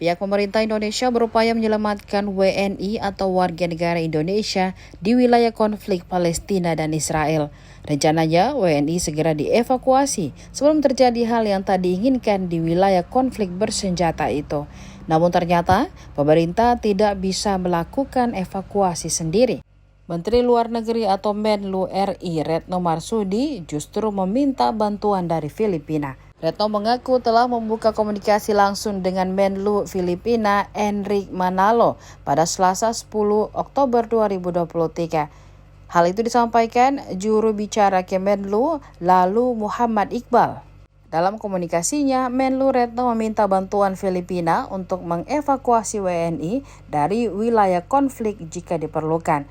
Pihak pemerintah Indonesia berupaya menyelamatkan WNI atau warga negara Indonesia di wilayah konflik Palestina dan Israel. Rencananya WNI segera dievakuasi sebelum terjadi hal yang tak diinginkan di wilayah konflik bersenjata itu. Namun ternyata pemerintah tidak bisa melakukan evakuasi sendiri. Menteri Luar Negeri atau Menlu RI Retno Marsudi justru meminta bantuan dari Filipina. Retno mengaku telah membuka komunikasi langsung dengan Menlu Filipina Enrique Manalo pada Selasa 10 Oktober 2023. Hal itu disampaikan juru bicara Kemenlu Lalu Muhammad Iqbal. Dalam komunikasinya, Menlu Retno meminta bantuan Filipina untuk mengevakuasi WNI dari wilayah konflik jika diperlukan.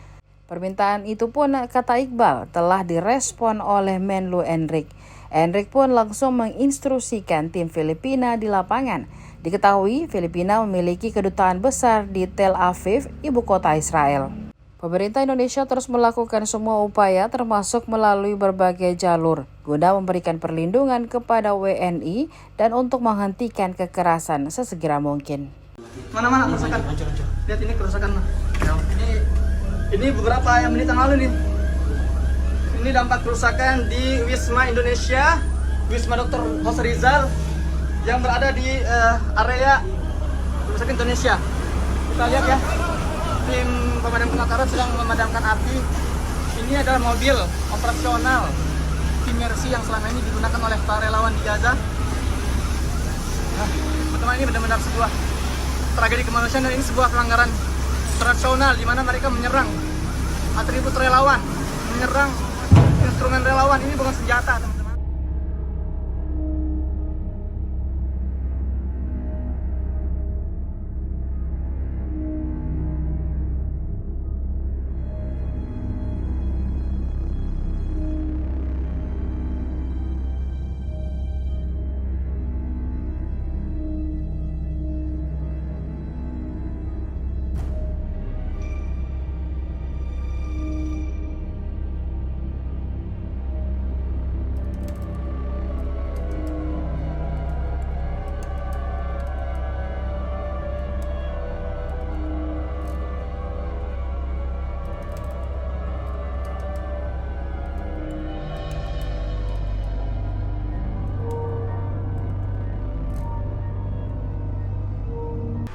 Permintaan itu pun, kata Iqbal, telah direspon oleh Menlu Enrique. Enrique pun langsung menginstruksikan tim Filipina di lapangan. Diketahui Filipina memiliki kedutaan besar di Tel Aviv, ibu kota Israel. Pemerintah Indonesia terus melakukan semua upaya termasuk melalui berbagai jalur guna memberikan perlindungan kepada WNI dan untuk menghentikan kekerasan sesegera mungkin. Mana kerusakan? Lihat ini kerusakan. Ini beberapa menit yang lalu nih. Ini dampak kerusakan di Wisma Indonesia, Wisma Dr. Hose Rizal yang berada di area Rumah Sakit Indonesia. Kita lihat ya, tim pemadam kebakaran sedang memadamkan api. Ini adalah mobil operasional tim Mercy yang selama ini digunakan oleh para relawan di Gaza. Teman-teman, ini benar-benar sebuah tragedi kemanusiaan dan ini sebuah pelanggaran tradisional di mana mereka menyerang atribut relawan, menyerang instrumen relawan. Ini bukan senjata, teman-teman.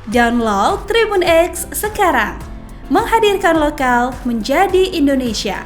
Download Tribun X sekarang, menghadirkan lokal menjadi Indonesia.